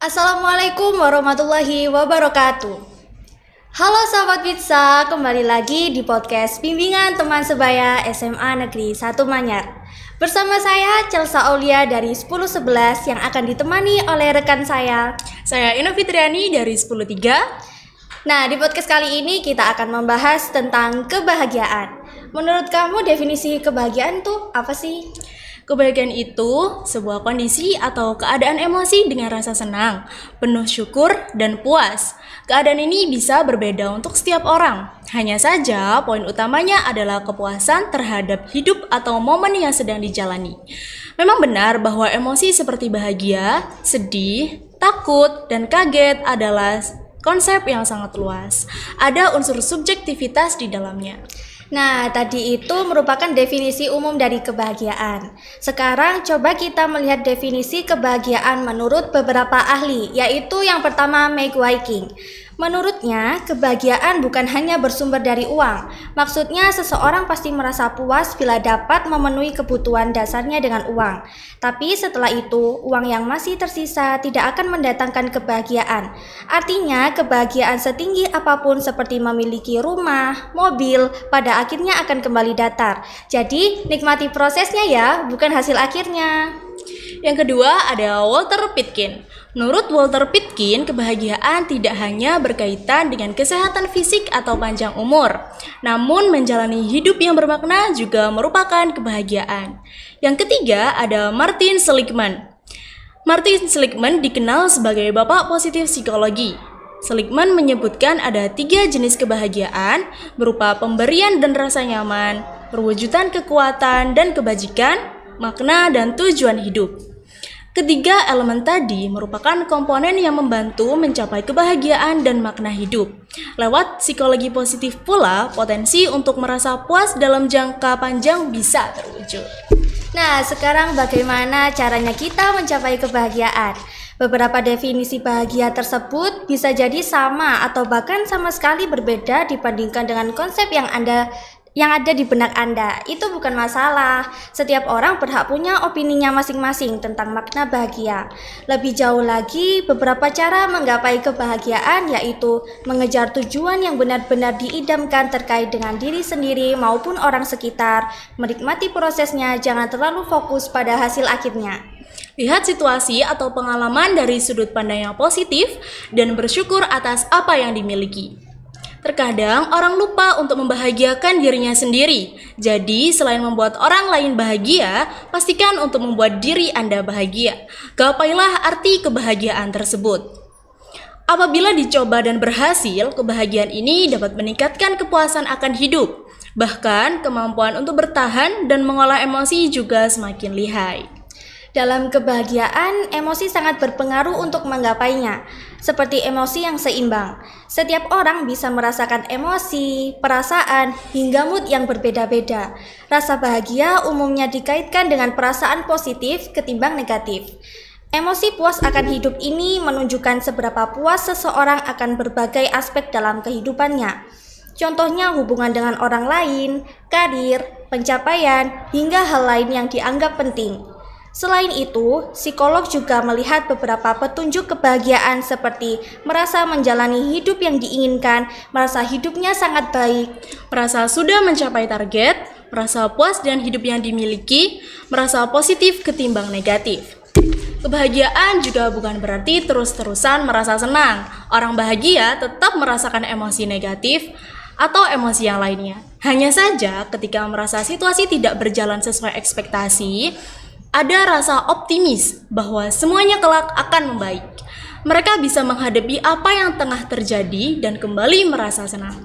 Assalamualaikum warahmatullahi wabarakatuh. Halo sahabat pizza, kembali lagi di podcast Bimbingan Teman Sebaya SMA Negeri 1 Manyar. Bersama saya Chelsea Aulia dari 1011 yang akan ditemani oleh rekan saya Ina Fitriani dari 103. Nah, di podcast kali ini kita akan membahas tentang kebahagiaan. Menurut kamu definisi kebahagiaan tuh apa sih? Kebahagiaan itu sebuah kondisi atau keadaan emosi dengan rasa senang, penuh syukur, dan puas. Keadaan ini bisa berbeda untuk setiap orang. Hanya saja, poin utamanya adalah kepuasan terhadap hidup atau momen yang sedang dijalani. Memang benar bahwa emosi seperti bahagia, sedih, takut, dan kaget adalah konsep yang sangat luas. Ada unsur subjektivitas di dalamnya. Nah, tadi itu merupakan definisi umum dari kebahagiaan. Sekarang coba kita melihat definisi kebahagiaan menurut beberapa ahli, yaitu yang pertama Meg Viking. Menurutnya, kebahagiaan bukan hanya bersumber dari uang. Maksudnya, seseorang pasti merasa puas bila dapat memenuhi kebutuhan dasarnya dengan uang. Tapi setelah itu, uang yang masih tersisa tidak akan mendatangkan kebahagiaan. Artinya, kebahagiaan setinggi apapun seperti memiliki rumah, mobil, pada akhirnya akan kembali datar. Jadi, nikmati prosesnya ya, bukan hasil akhirnya. Yang kedua ada Walter Pitkin. Menurut Walter Pitkin, kebahagiaan tidak hanya berkaitan dengan kesehatan fisik atau panjang umur, namun menjalani hidup yang bermakna juga merupakan kebahagiaan. Yang ketiga ada Martin Seligman. Martin Seligman dikenal sebagai bapak positif psikologi. Seligman menyebutkan ada 3 jenis kebahagiaan berupa pemberian dan rasa nyaman, perwujudan kekuatan dan kebajikan, makna dan tujuan hidup. Ketiga elemen tadi merupakan komponen yang membantu mencapai kebahagiaan dan makna hidup. Lewat psikologi positif pula, potensi untuk merasa puas dalam jangka panjang bisa terwujud. Nah, sekarang bagaimana caranya kita mencapai kebahagiaan? Beberapa definisi bahagia tersebut bisa jadi sama atau bahkan sama sekali berbeda dibandingkan dengan konsep yang ada di benak Anda. Itu bukan masalah. Setiap orang berhak punya opininya masing-masing tentang makna bahagia. Lebih jauh lagi, beberapa cara menggapai kebahagiaan yaitu mengejar tujuan yang benar-benar diidamkan terkait dengan diri sendiri maupun orang sekitar. Menikmati prosesnya, jangan terlalu fokus pada hasil akhirnya. Lihat situasi atau pengalaman dari sudut pandang yang positif dan bersyukur atas apa yang dimiliki. Terkadang orang lupa untuk membahagiakan dirinya sendiri. Jadi selain membuat orang lain bahagia, pastikan untuk membuat diri Anda bahagia. Gapailah arti kebahagiaan tersebut. Apabila dicoba dan berhasil, kebahagiaan ini dapat meningkatkan kepuasan akan hidup. Bahkan kemampuan untuk bertahan dan mengolah emosi juga semakin lihai. Dalam kebahagiaan, emosi sangat berpengaruh untuk menggapainya, seperti emosi yang seimbang. Setiap orang bisa merasakan emosi, perasaan, hingga mood yang berbeda-beda. Rasa bahagia umumnya dikaitkan dengan perasaan positif ketimbang negatif. Emosi puas akan hidup ini menunjukkan seberapa puas seseorang akan berbagai aspek dalam kehidupannya. Contohnya hubungan dengan orang lain, karir, pencapaian, hingga hal lain yang dianggap penting. Selain itu, psikolog juga melihat beberapa petunjuk kebahagiaan seperti merasa menjalani hidup yang diinginkan, merasa hidupnya sangat baik, merasa sudah mencapai target, merasa puas dengan hidup yang dimiliki, merasa positif ketimbang negatif. Kebahagiaan juga bukan berarti terus-terusan merasa senang. Orang bahagia tetap merasakan emosi negatif atau emosi yang lainnya. Hanya saja ketika merasa situasi tidak berjalan sesuai ekspektasi, ada rasa optimis bahwa semuanya kelak akan membaik. Mereka bisa menghadapi apa yang tengah terjadi dan kembali merasa senang.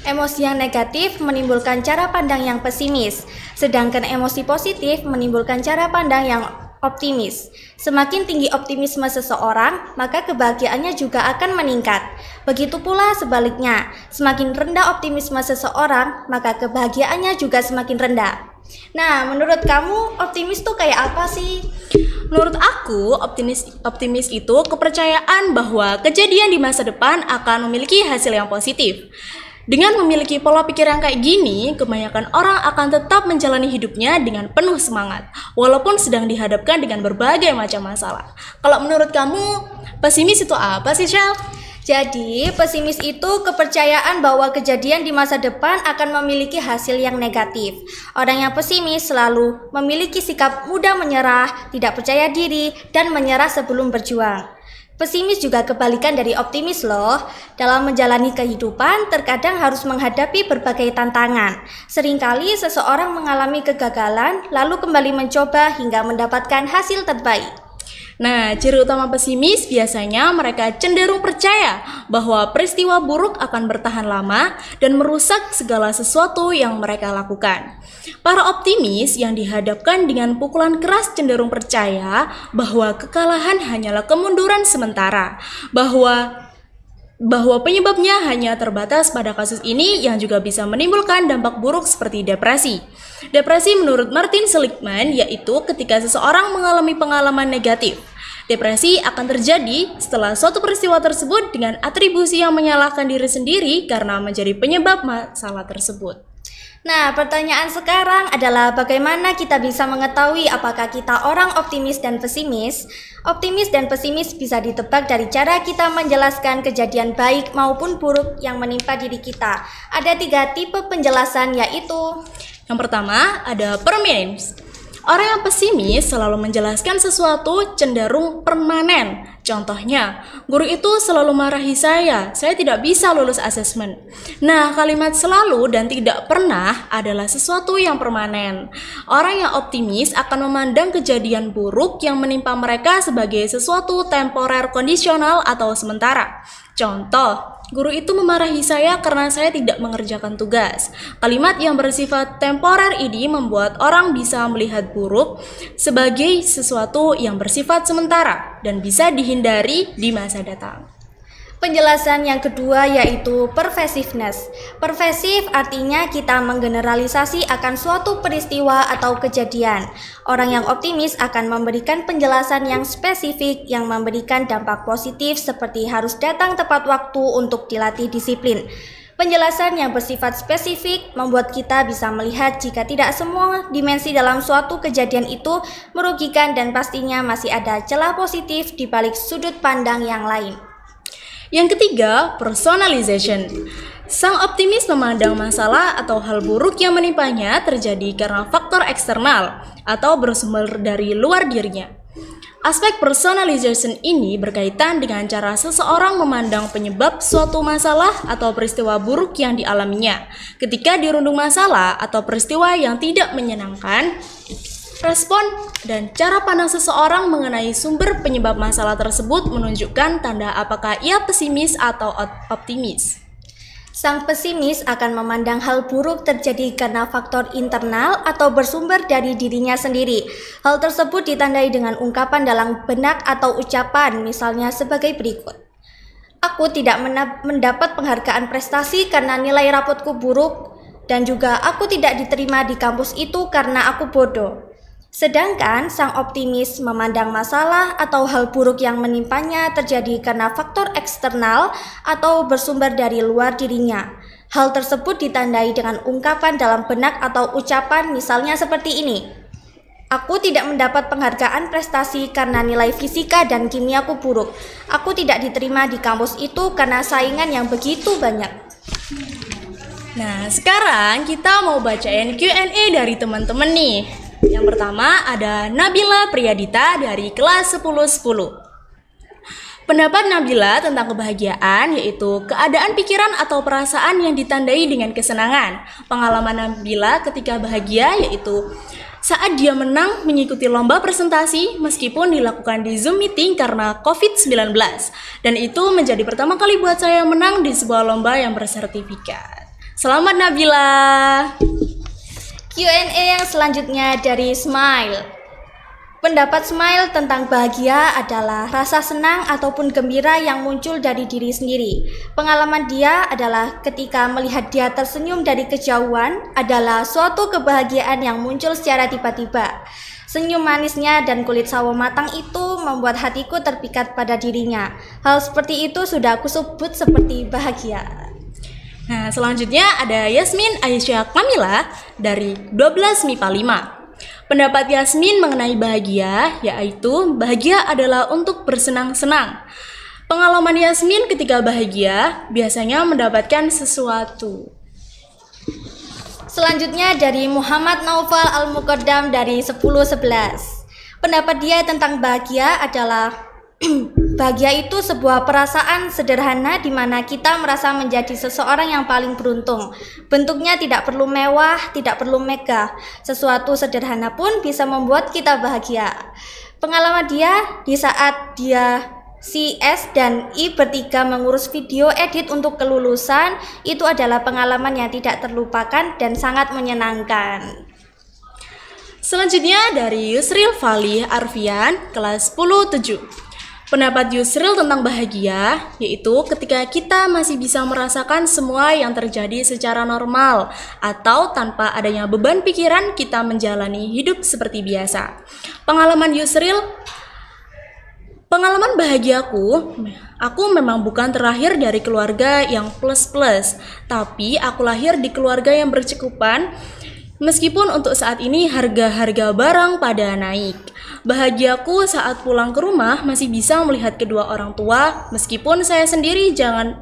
Emosi yang negatif menimbulkan cara pandang yang pesimis, sedangkan emosi positif menimbulkan cara pandang yang optimis. Semakin tinggi optimisme seseorang, maka kebahagiaannya juga akan meningkat. Begitu pula sebaliknya, semakin rendah optimisme seseorang, maka kebahagiaannya juga semakin rendah. Nah, menurut kamu optimis tuh kayak apa sih? Menurut aku, optimis itu kepercayaan bahwa kejadian di masa depan akan memiliki hasil yang positif. Dengan memiliki pola pikir yang kayak gini, kebanyakan orang akan tetap menjalani hidupnya dengan penuh semangat, walaupun sedang dihadapkan dengan berbagai macam masalah. Kalau menurut kamu, pesimis itu apa sih, Shell? Jadi, pesimis itu kepercayaan bahwa kejadian di masa depan akan memiliki hasil yang negatif. Orang yang pesimis selalu memiliki sikap mudah menyerah, tidak percaya diri, dan menyerah sebelum berjuang. Pesimis juga kebalikan dari optimis loh. Dalam menjalani kehidupan, terkadang harus menghadapi berbagai tantangan. Seringkali seseorang mengalami kegagalan, lalu kembali mencoba hingga mendapatkan hasil terbaik. Nah, ciri utama pesimis biasanya mereka cenderung percaya bahwa peristiwa buruk akan bertahan lama dan merusak segala sesuatu yang mereka lakukan. Para optimis yang dihadapkan dengan pukulan keras cenderung percaya bahwa kekalahan hanyalah kemunduran sementara, bahwa penyebabnya hanya terbatas pada kasus ini yang juga bisa menimbulkan dampak buruk seperti depresi. Depresi menurut Martin Seligman yaitu ketika seseorang mengalami pengalaman negatif. Depresi akan terjadi setelah suatu peristiwa tersebut dengan atribusi yang menyalahkan diri sendiri karena menjadi penyebab masalah tersebut. Nah, pertanyaan sekarang adalah bagaimana kita bisa mengetahui apakah kita orang optimis dan pesimis? Optimis dan pesimis bisa ditebak dari cara kita menjelaskan kejadian baik maupun buruk yang menimpa diri kita. Ada 3 tipe penjelasan yaitu: yang pertama ada permanence. Orang yang pesimis selalu menjelaskan sesuatu cenderung permanen. Contohnya, guru itu selalu marahi saya tidak bisa lulus asesmen. Nah, kalimat selalu dan tidak pernah adalah sesuatu yang permanen. Orang yang optimis akan memandang kejadian buruk yang menimpa mereka sebagai sesuatu temporer kondisional atau sementara. Contoh, guru itu memarahi saya karena saya tidak mengerjakan tugas. Kalimat yang bersifat temporer ini membuat orang bisa melihat buruk sebagai sesuatu yang bersifat sementara dan bisa dihindari di masa datang. Penjelasan yang kedua yaitu pervasiveness. Pervasif artinya kita menggeneralisasi akan suatu peristiwa atau kejadian. Orang yang optimis akan memberikan penjelasan yang spesifik yang memberikan dampak positif seperti harus datang tepat waktu untuk dilatih disiplin. Penjelasan yang bersifat spesifik membuat kita bisa melihat jika tidak semua dimensi dalam suatu kejadian itu merugikan dan pastinya masih ada celah positif di balik sudut pandang yang lain. Yang ketiga, personalization. Sang optimis memandang masalah atau hal buruk yang menimpanya terjadi karena faktor eksternal atau bersumber dari luar dirinya. Aspek personalization ini berkaitan dengan cara seseorang memandang penyebab suatu masalah atau peristiwa buruk yang dialaminya. Ketika dirundung masalah atau peristiwa yang tidak menyenangkan, respon dan cara pandang seseorang mengenai sumber penyebab masalah tersebut menunjukkan tanda apakah ia pesimis atau optimis. Sang pesimis akan memandang hal buruk terjadi karena faktor internal atau bersumber dari dirinya sendiri. Hal tersebut ditandai dengan ungkapan dalam benak atau ucapan, misalnya sebagai berikut. Aku tidak mendapat penghargaan prestasi karena nilai rapotku buruk, dan juga aku tidak diterima di kampus itu karena aku bodoh. Sedangkan sang optimis memandang masalah atau hal buruk yang menimpanya terjadi karena faktor eksternal atau bersumber dari luar dirinya. Hal tersebut ditandai dengan ungkapan dalam benak atau ucapan misalnya seperti ini. Aku tidak mendapat penghargaan prestasi karena nilai fisika dan kimiaku buruk. Aku tidak diterima di kampus itu karena saingan yang begitu banyak. Nah, sekarang kita mau bacain Q&A dari teman-teman nih. Yang pertama ada Nabila Priyadita dari kelas 1010. Pendapat Nabila tentang kebahagiaan yaitu keadaan pikiran atau perasaan yang ditandai dengan kesenangan. Pengalaman Nabila ketika bahagia yaitu saat dia menang mengikuti lomba presentasi meskipun dilakukan di Zoom meeting karena COVID-19. Dan itu menjadi pertama kali buat saya menang di sebuah lomba yang bersertifikat. Selamat Nabila! Q&A yang selanjutnya dari Smile. Pendapat Smile tentang bahagia adalah rasa senang ataupun gembira yang muncul dari diri sendiri. Pengalaman dia adalah ketika melihat dia tersenyum dari kejauhan adalah suatu kebahagiaan yang muncul secara tiba-tiba. Senyum manisnya dan kulit sawo matang itu membuat hatiku terpikat pada dirinya. Hal seperti itu sudah aku sebut seperti bahagia. Nah, selanjutnya ada Yasmin Aisyah Kamila dari 12 MIPA 5. Pendapat Yasmin mengenai bahagia, yaitu bahagia adalah untuk bersenang-senang. Pengalaman Yasmin ketika bahagia biasanya mendapatkan sesuatu. Selanjutnya dari Muhammad Naufal Al-Muqaddam dari 1011. Pendapat dia tentang bahagia adalah bahagia itu sebuah perasaan sederhana di mana kita merasa menjadi seseorang yang paling beruntung. Bentuknya tidak perlu mewah, tidak perlu megah. Sesuatu sederhana pun bisa membuat kita bahagia. Pengalaman dia di saat dia si S dan I bertiga mengurus video edit untuk kelulusan itu adalah pengalaman yang tidak terlupakan dan sangat menyenangkan. Selanjutnya dari Yusril Fali Arfian kelas 10-7. Pendapat Yusril tentang bahagia yaitu ketika kita masih bisa merasakan semua yang terjadi secara normal atau tanpa adanya beban pikiran kita menjalani hidup seperti biasa. Pengalaman bahagiaku, aku memang bukan terlahir dari keluarga yang plus-plus, tapi aku lahir di keluarga yang berkecukupan. Meskipun untuk saat ini harga-harga barang pada naik, bahagiaku saat pulang ke rumah masih bisa melihat kedua orang tua, meskipun saya sendiri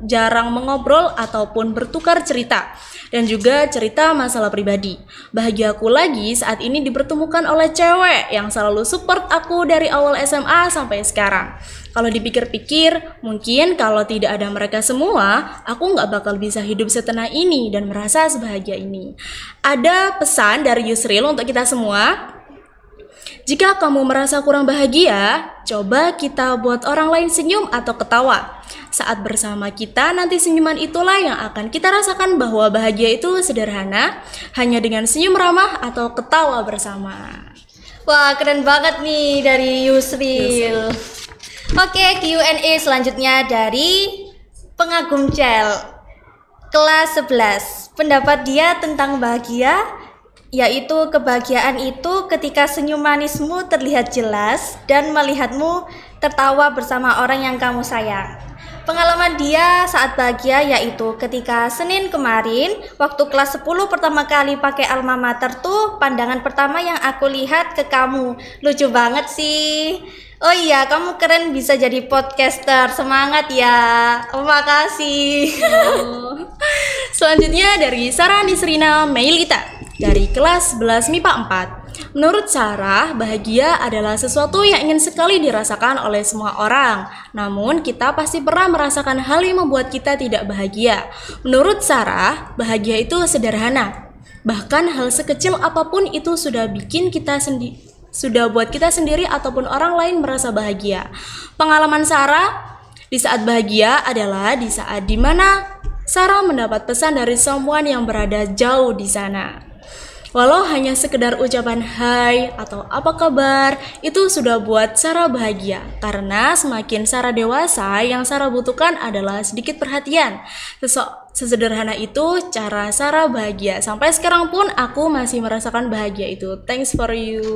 jarang mengobrol ataupun bertukar cerita, dan juga cerita masalah pribadi. Bahagiaku lagi saat ini dipertemukan oleh cewek yang selalu support aku dari awal SMA sampai sekarang. Kalau dipikir-pikir, mungkin kalau tidak ada mereka semua, aku nggak bakal bisa hidup setenang ini dan merasa sebahagia ini. Ada pesan dari Yusril untuk kita semua. Jika kamu merasa kurang bahagia, coba kita buat orang lain senyum atau ketawa. Saat bersama kita, nanti senyuman itulah yang akan kita rasakan bahwa bahagia itu sederhana, hanya dengan senyum ramah atau ketawa bersama. Wah, keren banget nih dari Yusril. Oke, Q&A selanjutnya dari pengagum Cel kelas 11. Pendapat dia tentang bahagia yaitu kebahagiaan itu ketika senyum manismu terlihat jelas dan melihatmu tertawa bersama orang yang kamu sayang. Pengalaman dia saat bahagia yaitu ketika Senin kemarin waktu kelas 10 pertama kali pakai alma mater tuh pandangan pertama yang aku lihat ke kamu. Lucu banget sih. Oh iya, kamu keren bisa jadi podcaster. Semangat ya. Terima kasih. Selanjutnya dari Sarah Nisrina Meilita dari kelas 11 MIPA 4. Menurut Sarah, bahagia adalah sesuatu yang ingin sekali dirasakan oleh semua orang. Namun, kita pasti pernah merasakan hal yang membuat kita tidak bahagia. Menurut Sarah, bahagia itu sederhana. Bahkan hal sekecil apapun itu sudah buat kita sendiri ataupun orang lain merasa bahagia. Pengalaman Sarah di saat bahagia adalah di saat dimana Sarah mendapat pesan dari someone yang berada jauh di sana. Walau hanya sekedar ucapan hai atau apa kabar, itu sudah buat Sarah bahagia. Karena semakin Sarah dewasa, yang Sarah butuhkan adalah sedikit perhatian. Sesederhana itu cara Sarah bahagia. Sampai sekarang pun aku masih merasakan bahagia itu. Thanks for you.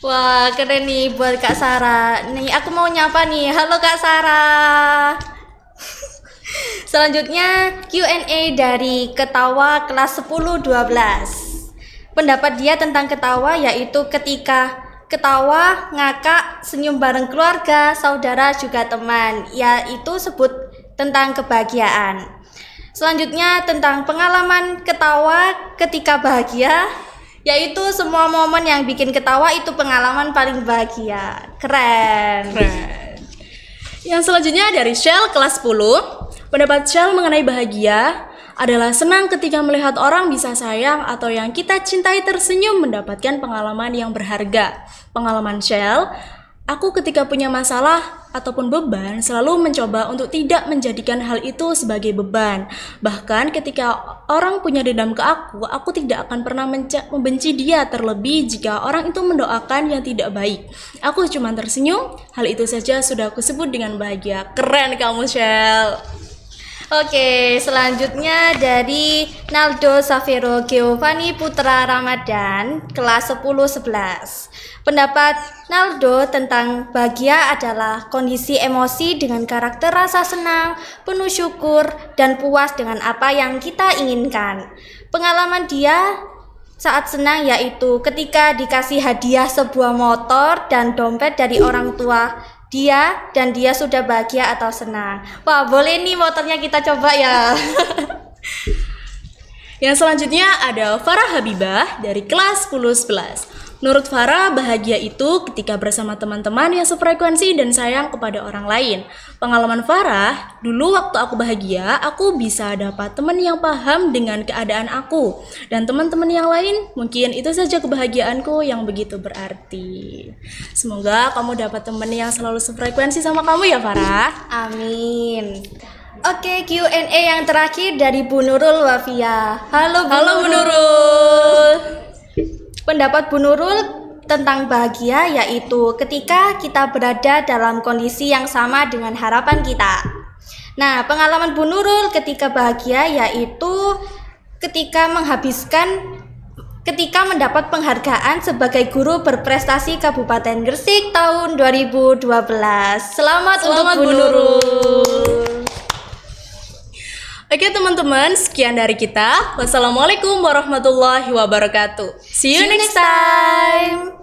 Wah, keren nih buat Kak Sarah. Nih, aku mau nyapa nih. Halo Kak Sarah. Selanjutnya Q&A dari Ketawa kelas 10-12. Pendapat dia tentang ketawa yaitu ketika ketawa, ngakak, senyum bareng keluarga, saudara juga teman. Ya, itu sebut tentang kebahagiaan. Selanjutnya tentang pengalaman ketawa ketika bahagia, yaitu semua momen yang bikin ketawa itu pengalaman paling bahagia. Keren. Yang selanjutnya dari Shell kelas 10. Pendapat Shell mengenai bahagia adalah senang ketika melihat orang bisa sayang atau yang kita cintai tersenyum mendapatkan pengalaman yang berharga. Pengalaman Shell, aku ketika punya masalah ataupun beban selalu mencoba untuk tidak menjadikan hal itu sebagai beban. Bahkan ketika orang punya dendam ke aku tidak akan pernah membenci dia, terlebih jika orang itu mendoakan yang tidak baik. Aku cuma tersenyum, hal itu saja sudah aku sebut dengan bahagia. Keren kamu, Shell. Oke, selanjutnya dari Naldo Savero Giovanni Putra Ramadan, kelas 10-11. Pendapat Naldo tentang bahagia adalah kondisi emosi dengan karakter rasa senang, penuh syukur, dan puas dengan apa yang kita inginkan. Pengalaman dia saat senang yaitu ketika dikasih hadiah sebuah motor dan dompet dari orang tua dia, dan dia sudah bahagia atau senang. Wah, boleh nih motornya kita coba ya. Yang selanjutnya ada Farah Habibah dari kelas 10-11. Menurut Farah, bahagia itu ketika bersama teman-teman yang sefrekuensi dan sayang kepada orang lain. Pengalaman Farah, dulu waktu aku bahagia, aku bisa dapat teman yang paham dengan keadaan aku. Dan teman-teman yang lain, mungkin itu saja kebahagiaanku yang begitu berarti. Semoga kamu dapat teman yang selalu sefrekuensi sama kamu ya Farah. Amin. Oke, Q&A yang terakhir dari Bu Nurul Wafia. Halo Bu Nurul. Pendapat Bu Nurul tentang bahagia yaitu ketika kita berada dalam kondisi yang sama dengan harapan kita. Nah, pengalaman Bu Nurul ketika bahagia yaitu ketika mendapat penghargaan sebagai guru berprestasi Kabupaten Gresik tahun 2012. Selamat untuk Bu Nurul. Oke teman-teman, sekian dari kita. Wassalamualaikum warahmatullahi wabarakatuh. See you next time.